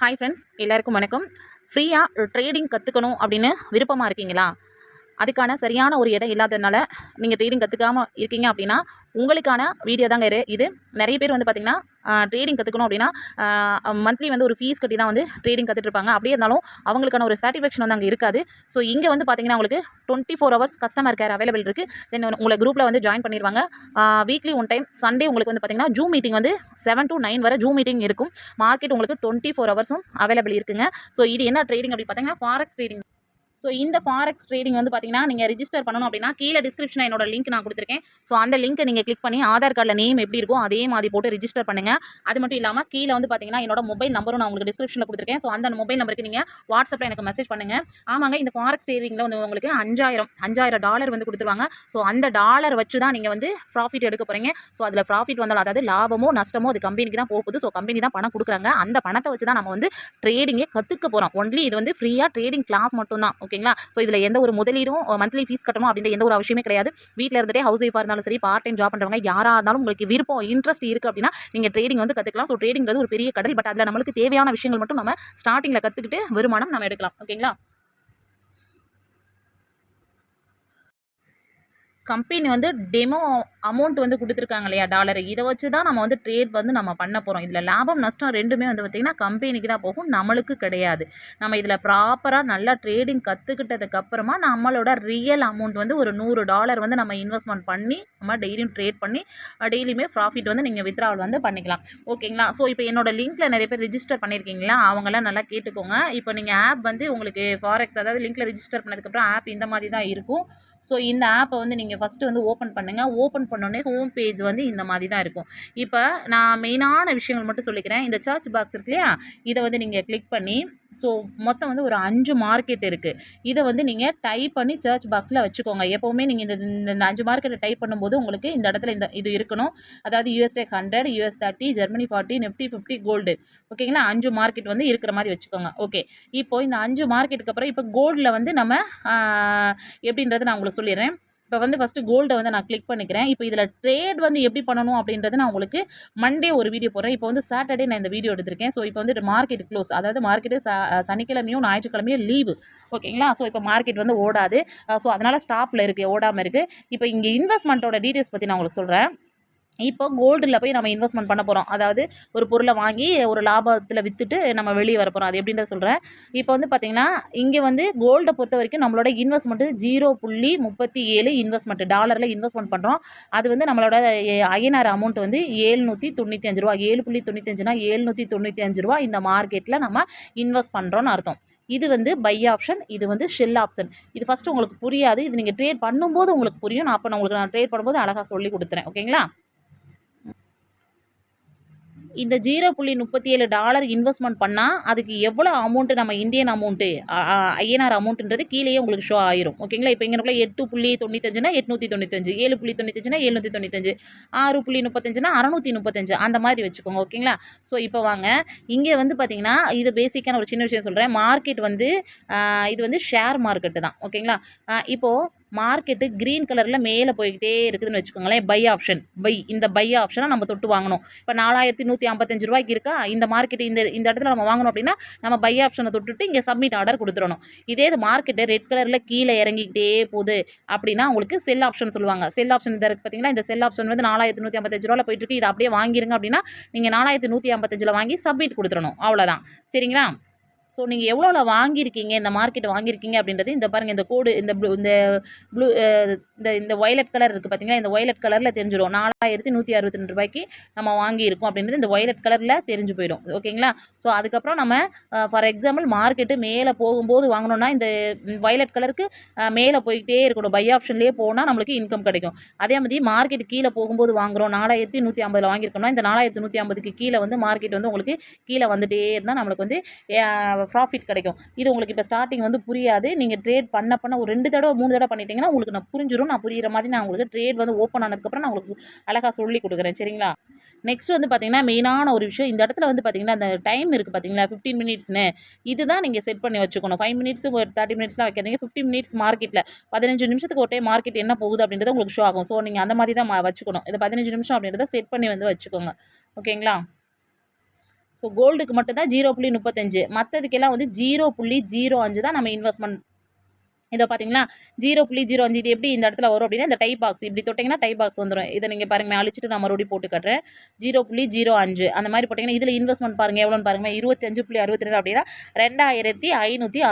Hi friends, எல்லாருக்கும் வணக்கம். ஃப்ரீயாக ட்ரேடிங் கற்றுக்கணும் அப்படின்னு விருப்பமாக இருக்கீங்களா? அதுக்கான சரியான ஒரு இடம் இல்லாததுனால நீங்கள் ட்ரேடிங் கற்றுக்காமல் இருக்கீங்க அப்படின்னா உங்களுக்கான வீடியோ தாங்க இது. நிறைய பேர் வந்து பார்த்திங்கன்னா ட்ரேடிங் கற்றுக்கணும் அப்படின்னா மந்த்லி வந்து ஒரு ஃபீஸ் கட்டி தான் வந்து ட்ரேடிங் கற்றுட்ருப்பாங்க. அப்படியே இருந்தாலும் அவங்களுக்கான ஒரு சாட்டிஸ்ஃபேக்ஷன் வந்து அங்கே இருக்காது. ஸோ இங்கே வந்து பார்த்திங்கன்னா உங்களுக்கு 24 ஹவர்ஸ் கஸ்டமர் கேர் அவைலபிள் இருக்குது. தென் உங்களை குரூப்பில் வந்து ஜாயின் பண்ணிடுவாங்க. வீக்லி ஒன் டைம் சண்டே உங்களுக்கு வந்து பார்த்திங்கன்னா ஜூம் மீட்டிங் வந்து 7 to 9 வரை ஜூம் மீட்டிங் இருக்கும். மார்க்கெட் உங்களுக்கு 24 ஹவர்ஸும் அவைலபிள் இருக்குங்க. ஸோ இது என்ன ட்ரேடிங் அப்படின்னு பார்த்தீங்கன்னா ஃபாரெக்ஸ் ட்ரேடிங். ஸோ இந்த ஃபாரெக்ஸ் ட்ரேடிங் வந்து பார்த்தீங்கன்னா நீங்கள் ரிஜிஸ்டர் பண்ணணும் அப்படின்னா கீழே டிஸ்கிரிப்ஷனில் என்னோட லிங்க் நான் கொடுத்துருக்கேன். ஸோ அந்த லிங்க்கை நீங்கள் கிளிக் பண்ணி ஆதார் கார்டில் நேம் எப்படி இருக்கும் அதே மாதிரி போட்டு ரிஜிஸ்டர் பண்ணுங்கள். அது மட்டும் இல்லாமல் கீழே வந்து பார்த்தீங்கன்னா என்னோட மொபைல் நம்பரும் நான் உங்களுக்கு டிஸ்கிரிப்ஷனில் கொடுத்துருக்கேன். ஸோ அந்த மொபைல் நம்பருக்கு நீங்கள் வாட்ஸ்அப்பில் எனக்கு மெசேஜ் பண்ணுங்கள். ஆமாங்க, இந்த ஃபாரெக்ஸ் ட்ரேடிங்கில் வந்து உங்களுக்கு $5000 வந்து கொடுத்துருவாங்க. ஸோ அந்த டாலர் வச்சு தான் நீங்கள் வந்து ப்ராஃபிட் எடுக்க போகிறீங்க. ஸோ அதில் ப்ராஃபிட் வந்தாலும் அதாவது லாபமோ நஷ்டமோ அது கம்பெனிக்கு தான் போகுது. ஸோ கம்பெனி தான் பணம் கொடுக்குறாங்க. அந்த பணத்தை வச்சு தான் நம்ம வந்து ட்ரேடிங்கே கற்றுக்க போகிறோம். ஒன்லி இது வந்து ஃப்ரீயாக ட்ரேடிங் கிளாஸ் மட்டும் தான். ஓகேங்களா? ஸோ இதில் எந்த ஒரு முதலீடும் மந்த்லி ஃபீஸ் கட்டணும் அப்படின்ற எந்த ஒரு அவசியமே கிடையாது. வீட்டில் இருந்துட்டே ஹவுஸ் ஒய்ஃபாக இருந்தாலும் சரி, பார்ட் டைம் ஜாப் பண்ணுறவங்க யாராக இருந்தாலும் உங்களுக்கு விருப்பம் இன்ட்ரெஸ்ட் இருக்குது அப்படின்னா நீங்கள் ட்ரேடிங் வந்து கற்றுக்கலாம். ஸோ ட்ரேடிங்கிறது ஒரு பெரிய கடல். பட் அதில் நம்மளுக்கு தேவையான விஷயங்கள் மட்டும் நம்ம ஸ்டார்டிங்கில் கற்றுக்கிட்டு வருமானம் நம்ம எடுக்கலாம். ஓகேங்களா? கம்பெனி வந்து டெமோ அமௌண்ட் வந்து கொடுத்துருக்காங்க இல்லையா, டாலர், இதை வச்சு தான் நம்ம வந்து ட்ரேட் வந்து நம்ம பண்ண போகிறோம். இதில் லாபம் நஷ்டம் ரெண்டுமே வந்து பார்த்திங்கன்னா கம்பெனிக்கு தான் போகும், நம்மளுக்கு கிடையாது. நம்ம இதில் ப்ராப்பராக நல்லா ட்ரேடிங் கற்றுக்கிட்டதுக்கப்புறமா நம்மளோட ரியல் அமௌண்ட் வந்து ஒரு $100 வந்து நம்ம இன்வெஸ்ட்மெண்ட் பண்ணி நம்ம டெய்லியும் ட்ரேட் பண்ணி டெய்லியுமே ப்ராஃபிட் வந்து நீங்கள் வித்ட்ராவல் வந்து பண்ணிக்கலாம். ஓகேங்களா? ஸோ இப்போ என்னோட லிங்க்கில் நிறைய பேர் ரிஜிஸ்டர் பண்ணியிருக்கீங்களா, அவங்களாம் நல்லா கேட்டுக்கோங்க. இப்போ நீங்கள் ஆப் வந்து உங்களுக்கு ஃபாரெக்ஸ் அதாவது லிங்க்கில் ரிஜிஸ்டர் பண்ணதுக்கப்புறம் ஆப் இந்த மாதிரி தான் இருக்கும். ஸோ இந்த ஆப்பை வந்து நீங்கள் ஃபஸ்ட்டு வந்து ஓப்பன் பண்ணுங்கள். ஓப்பன் பண்ணோடனே ஹோம் பேஜ் வந்து இந்த மாதிரி தான் இருக்கும். இப்போ நான் மெயினான விஷயங்கள் மட்டும் சொல்லிக்கிறேன். இந்த சர்ச் பாக்ஸ் இருக்கு இல்லையா, இதை வந்து நீங்கள் கிளிக் பண்ணி ஸோ மொத்தம் வந்து ஒரு 5 மார்க்கெட் இருக்குது. இதை வந்து நீங்கள் டைப் பண்ணி சர்ச் பாக்ஸில் வச்சுக்கோங்க. எப்போவுமே நீங்கள் இந்த 5 மார்க்கெட்டை டைப் பண்ணும்போது உங்களுக்கு இந்த இடத்துல இது இருக்கணும். அதாவது யூஎஸ்டெக் 100, US 30, ஜெர்மனி 40, நிஃப்டி 50, கோல்டு. ஓகேங்களா? 5 மார்க்கெட் வந்து இருக்கிற மாதிரி வச்சுக்கோங்க. ஓகே, இப்போ இந்த 5 மார்க்கெட்டுக்கு அப்புறம் இப்போ கோல்டில் வந்து நம்ம எப்படின்றது நான் உங்களுக்கு சொல்லிடுறேன். இப்போ வந்து ஃபஸ்ட்டு கோல்டை வந்து நான் கிளிக் பண்ணிக்கிறேன். இப்போ இதில் ட்ரேட் வந்து எப்படி பண்ணணும் அப்படின்றது நான் உங்களுக்கு மண்டே ஒரு வீடியோ போடுறேன். இப்போ வந்து சாட்டர்டே நான் இந்த வீடியோ எடுத்திருக்கேன். ஸோ இப்போ வந்து மார்க்கெட் க்ளோஸ், அதாவது மார்க்கெட்டு சனிக்கிழமையும் ஞாயிற்றுக்கிழமையும் லீவு. ஓகேங்களா? ஸோ இப்போ மார்க்கெட் வந்து ஓடாது. ஸோ அதனால் ஸ்டாப்பில் இருக்குது, ஓடாமல் இருக்குது. இப்போ இங்கே இன்வெஸ்ட்மெண்ட்டோட டீட்டெயில்ஸ் பற்றி நான் உங்களுக்கு சொல்கிறேன். இப்போ கோல்டில் போய் நம்ம இன்வெஸ்ட்மெண்ட் பண்ண போகிறோம். அதாவது ஒரு பொருளை வாங்கி ஒரு லாபத்தில் விற்றுட்டு நம்ம வெளியே வர போகிறோம். அது எப்படின்றத சொல்கிறேன். இப்போ வந்து பார்த்திங்கன்னா இங்கே வந்து கோல்டை பொறுத்த வரைக்கும் நம்மளோட இன்வெஸ்ட்மெண்ட்டு 0.37 இன்வெஸ்ட்மெண்ட் டாலரில் இன்வெஸ்ட்மெண்ட் பண்ணுறோம். அது வந்து நம்மளோட ஐஎன்ஆர் அமௌண்ட் வந்து $795. 7.95னா $795 இந்த மார்க்கெட்டில் நம்ம இன்வெஸ்ட் பண்ணுறோன்னு அர்த்தம். இது வந்து பை ஆப்ஷன், இது வந்து ஷெல் ஆப்ஷன். இது ஃபஸ்ட்டு உங்களுக்கு புரியாது. இது நீங்கள் ட்ரேட் பண்ணும்போது உங்களுக்கு புரியும். நான் ட்ரேட் பண்ணும்போது அழகாக சொல்லி கொடுத்துறேன். ஓகேங்களா? இந்த $0.37 இன்வெஸ்ட்மெண்ட் பண்ணால் அதுக்கு எவ்வளோ அமௌண்ட்டு நம்ம இந்தியன் அமௌண்ட்டு ஐஎன்ஆர் அமௌண்ட்டுன்றது கீழேயே உங்களுக்கு ஷோ ஆயிரும். ஓகேங்களா? இப்போ இங்கே 8.95னா 895, 7.95னா 795, 6.35னா 635, அந்த மாதிரி வச்சுக்கோங்க. ஓகேங்களா? ஸோ இப்போ வாங்க, இங்கே வந்து பார்த்தீங்கன்னா இது பேசிக்கான ஒரு சின்ன விஷயம் சொல்கிறேன். மார்க்கெட் வந்து இது வந்து ஷேர் மார்க்கெட்டு தான். ஓகேங்களா? இப்போது மார்க்கெட்டு க்ரீன் கலரில் மேலே போய்கிட்டே இருக்குதுன்னு வச்சுக்கோங்களேன். பை ஆப்ஷன், இந்த பை ஆப்ஷனை நம்ம தொட்டு வாங்கணும். இப்போ $4155 இருக்கா, இந்த மார்க்கெட் இந்த இடத்துல நம்ம வாங்கணும் அப்படின்னா நம்ம பை ஆப்ஷனை தொட்டுட்டு இங்கே சப்மிட் ஆர்டர் கொடுத்துடணும். இதே இது மார்க்கெட்டு ரெட் கலரில் கீழே இறங்கிக்கிட்டே போகுது அப்படின்னா உங்களுக்கு செல் ஆப்ஷன் சொல்லுவாங்க. செல் ஆப்ஷன் இந்த இருக்குது பார்த்தீங்களா, இந்த செல் ஆப்ஷன் வந்து $4155 போயிட்டு இருக்கு. இதை அப்படியே வாங்கிருங்க அப்படின்னா நீங்கள் 4155 வாங்கி சப்மிட் கொடுத்துடணும். அவ்வளோதான். சரிங்களா? ஸோ நீங்கள் எவ்வளோல வாங்கியிருக்கீங்க, இந்த மார்க்கெட் வாங்கியிருக்கீங்க அப்படின்றது இந்த பாருங்கள், இந்த கோடு, இந்த ப்ளூ இந்த வயலட் கலர் இருக்குது பார்த்தீங்களா, இந்த வயலட் கலரில் தெரிஞ்சிடும். $4162 நம்ம வாங்கியிருக்கோம் அப்படின்றது இந்த வயலட் கலரில் தெரிஞ்சு போயிடும். ஓகேங்களா? ஸோ அதுக்கப்புறம் நம்ம ஃபார் எக்ஸாம்பிள் மார்க்கெட்டு மேலே போகும்போது வாங்கினோன்னா இந்த வயலட் கலருக்கு மேலே போய்கிட்டே இருக்கணும். பை ஆப்ஷன்லேயே போனால் நம்மளுக்கு இன்கம் கிடைக்கும். அதே மாதிரி மார்க்கெட் கீழே போகும்போது வாங்குகிறோம், 4150 வாங்கியிருக்கோம்னா இந்த 4150க்கு கீழே வந்து மார்க்கெட் வந்து உங்களுக்கு கீழே வந்துகிட்டே இருந்தால் நம்மளுக்கு வந்து ப்ராஃபிட் கிடைக்கும். இது உங்களுக்கு இப்போ ஸ்டார்டிங் வந்து புரியாது. நீங்கள் ட்ரேட் பண்ண ஒரு 2 தடவை 3 தடவை பண்ணிட்டீங்கன்னா உங்களுக்கு நான் புரிஞ்சிடும். நான் புரிகிற மாதிரி நான் உங்களுக்கு ட்ரேட் வந்து ஓப்பன் ஆனதுக்கப்புறம் நான் உங்களுக்கு அழகாக சொல்லி கொடுக்குறேன். சரிங்களா? நெக்ஸ்ட் வந்து பார்த்தீங்கன்னா மெயினான ஒரு விஷயம், இந்த இடத்துல வந்து பார்த்தீங்கன்னா அந்த டைம் இருக்குது பார்த்தீங்களா, 15 மினிட்ஸ்னு, இதுதான் நீங்கள் செட் பண்ணி வச்சுக்கணும். 5 மினிட்ஸ் ஒரு 30 மினிட்ஸ்லாம் வைக்காதீங்க. 15 மினிட்ஸ் மார்க்கெட்டில் 15 நிமிஷத்துக்கு ஒரு டைம் மார்க்கெட் என்ன போகுது அப்படின்றது உங்களுக்கு ஷோ ஆகும். ஸோ நீங்கள் அந்த மாதிரி தான் வச்சுக்கணும். இது 15 நிமிஷம் அப்படின்றத செட் பண்ணி வந்து வச்சுக்கோங்க. ஓகேங்களா? ஸோ கோல்டுக்கு மட்டும் தான் 0.35, மற்றதுக்கெல்லாம் வந்து 0.05 தான் நம்ம இன்வெஸ்ட்மெண்ட். இதை பார்த்தீங்களா 0.05, இது எப்படி இந்த இடத்துல வரும் அப்படின்னா, இந்த டைப் பாக்ஸ் இப்படி தொட்டிங்கன்னா டைப் பாக்ஸ் வந்துடும். இதை நீங்கள் பாருங்க, அழிச்சிட்டு நான் மறுபடியும் போட்டு காட்டுறேன். 0.05 அந்த மாதிரி போட்டிங்கன்னா இதில் இன்வெஸ்ட்மெண்ட் பாருங்கள் எவ்வளோன்னு பாருங்கள், 25.62 அப்படின்னா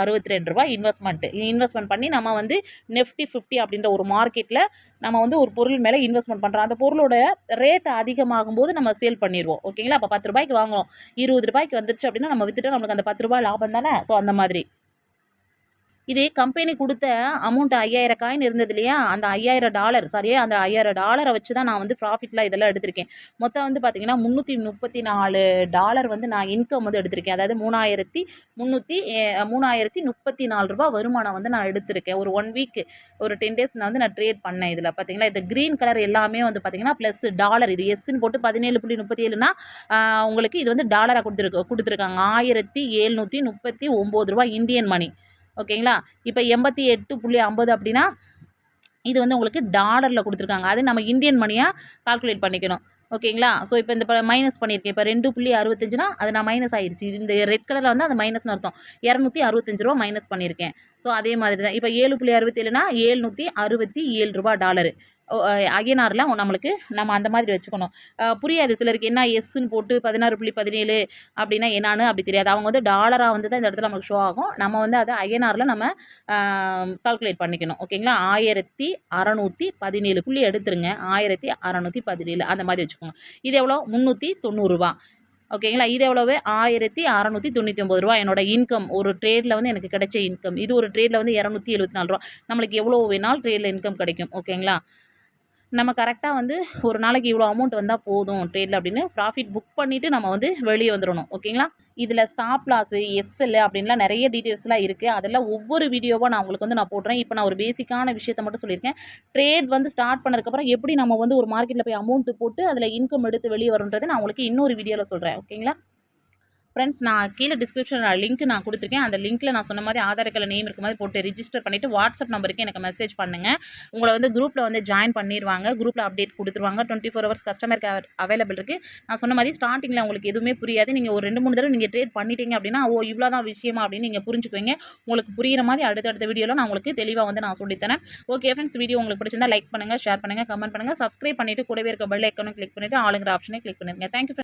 ரூ. 2562 இன்வெஸ்ட்மெண்ட் பண்ணி நம்ம வந்து Nifty 50 அப்படின்ற ஒரு மார்க்கெட்டில் நம்ம வந்து ஒரு பொருள் மேலே இன்வெஸ்ட்மெண்ட் பண்ணுறோம். அந்த பொருளோட ரேட் அதிகமாகும் போது நம்ம சேல் பண்ணிடுவோம். ஓகேங்களா, அப்போ 10 ரூபாய்க்கு வாங்குவோம், 20 ரூபாய்க்கு வந்துருச்சு அப்படின்னா நம்ம வித்துட்டு நம்மளுக்கு அந்த 10 ரூபாய் லாபம் தானே. ஸோ அந்த மாதிரி இதே கம்பெனி கொடுத்த அமௌண்ட் 5000 காயின் இருந்தது இல்லையா, அந்த $5000 சரியா, அந்த $5000 வச்சு தான் நான் வந்து ப்ராஃபிட்லாம் இதெல்லாம் எடுத்திருக்கேன். மொத்தம் வந்து பார்த்தீங்கன்னா $334 வந்து நான் இன்கம் வந்து எடுத்திருக்கேன். அதாவது $3334 வருமானம் வந்து நான் எடுத்திருக்கேன். ஒரு 1 வீக் ஒரு 10 டேஸ் நான் வந்து நான் ட்ரேட் பண்ணேன். இதில் பார்த்தீங்களா, இந்த க்ரீன் கலர் எல்லாமே வந்து பார்த்தீங்கன்னா ப்ளஸ் டாலர். இது எஸ்ன்னு போட்டு 17.37னா உங்களுக்கு இது வந்து டாலராக கொடுத்துருக்காங்க. $1739 இந்தியன் மணி. ஓகேங்களா, இப்போ 88.50 அப்படின்னா இது வந்து உங்களுக்கு டாலரில் கொடுத்துருக்காங்க. அது நம்ம இந்தியன் மணியாக கால்குலேட் பண்ணிக்கணும். ஓகேங்களா, ஸோ இப்போ இந்த மைனஸ் பண்ணியிருக்கேன். இப்போ 2.65னா அது நான் மைனஸ் ஆயிடுச்சு. இந்த ரெட் கலரில் வந்து அது மைனஸ்னு அர்த்தம். $265 மைனஸ் பண்ணியிருக்கேன். ஸோ அதே மாதிரி தான் இப்போ 7.67னா $767 டாலரு ஐஎன்ஆரில் நம்மளுக்கு நம்ம அந்த மாதிரி வச்சுக்கணும். புரியாது சிலருக்கு, என்ன எஸ்ன்னு போட்டு 16.17 அப்படின்னா என்னான்னு அப்படி தெரியாது. அவங்க வந்து டாலராக வந்து தான் இந்த இடத்துல நமக்கு ஷோ ஆகும். நம்ம வந்து அதை ஐஎன்ஆரில் நம்ம கால்குலேட் பண்ணிக்கணும். ஓகேங்களா, 1617 புள்ளி எடுத்துருங்க, 1617 அந்த மாதிரி வச்சுக்கோங்க. இது எவ்வளோ, $390. ஓகேங்களா, இது எவ்வளவு, $1699 என்னோட இன்கம். ஒரு ட்ரேடில் வந்து எனக்கு கிடைச்ச இன்கம். இது ஒரு ட்ரேடில் வந்து $274. நம்மளுக்கு எவ்வளோ வேணாலும் ட்ரேடில் இன்கம் கிடைக்கும். ஓகேங்களா, நம்ம கரெக்டாக வந்து ஒரு நாளைக்கு இவ்வளோ அமௌண்ட் வந்தால் போதும் ட்ரேடில் அப்படின்னு ப்ராஃபிட் புக் பண்ணிவிட்டு நம்ம வந்து வெளியே வந்துடணும். ஓகேங்களா, இதில் ஸ்டாப் லாஸு எஸ்எல் அப்படின்லாம் நிறைய டீட்டெயில்ஸ்லாம் இருக்குது. அதெல்லாம் ஒவ்வொரு வீடியோவாக நான் உங்களுக்கு வந்து நான் போடுறேன். இப்போ நான் ஒரு பேசிக்கான விஷயத்தை மட்டும் சொல்லியிருக்கேன். ட்ரேட் வந்து ஸ்டார்ட் பண்ணதுக்கப்புறம் எப்படி நம்ம வந்து ஒரு மார்க்கெட்டில் போய் அமௌண்ட்டு போட்டு அதில் இன்கம் எடுத்து வெளியே வரும்ன்றது நான் உங்களுக்கு இன்னொரு வீடியோவில் சொல்கிறேன். ஓகேங்களா ஃப்ரெண்ட்ஸ், நான் கீழே டிஸ்கிரிப்ஷனில் லிங்க் நான் கொடுத்துருக்கேன். அந்த லிங்க்கில் நான் சொன்ன மாதிரி ஆதார் கார்டில் நேம் இருக்க மாதிரி போட்டு ரிஜிஸ்டர் பண்ணிவிட்டு வாட்ஸ்அப் நம்பருக்கு எனக்கு மெசேஜ் பண்ணுங்கள். உங்களை வந்து குரூப்பில் வந்து ஜாயின் பண்ணிடுவாங்க. குரூப்பில் அப்டேட் கொடுத்துருவாங்க. 24 ஹவர்ஸ் கஸ்டமர் கேர் அவைலபிள் இருக்குது. நான் சொன்ன மாதிரி ஸ்டார்டிங்கில் உங்களுக்கு எதுவுமே புரியாது. நீங்கள் ஒரு 2-3 தடவை நீங்கள் ட்ரேட் பண்ணிட்டீங்க அப்படின்னா, இவ்வளோ தான் விஷயமா அப்படின்னு நீங்கள் புரிஞ்சுக்குவீங்க. உங்களுக்கு புரிகிற மாதிரி அடுத்தடுத்த வீடியோவில் நான் உங்களுக்கு தெளிவாக வந்து நான் சொல்லித்தரேன். ஓகே ஃப்ரெண்ட்ஸ், வீடியோ உங்களுக்கு பிடிச்சிருந்தா லைக் பண்ணுங்கள், ஷேர் பண்ணுங்கள், கமெண்ட் பண்ணுங்கள், சப்ஸ்கிரைப் பண்ணிவிட்டு கூடவே இருக்க பெல் ஐக்கானும் கிளிக் பண்ணிவிட்டு ஆளுங்கிற ஆப்ஷனை கிளிக் பண்ணிடுங்க. தேங்க்யூ.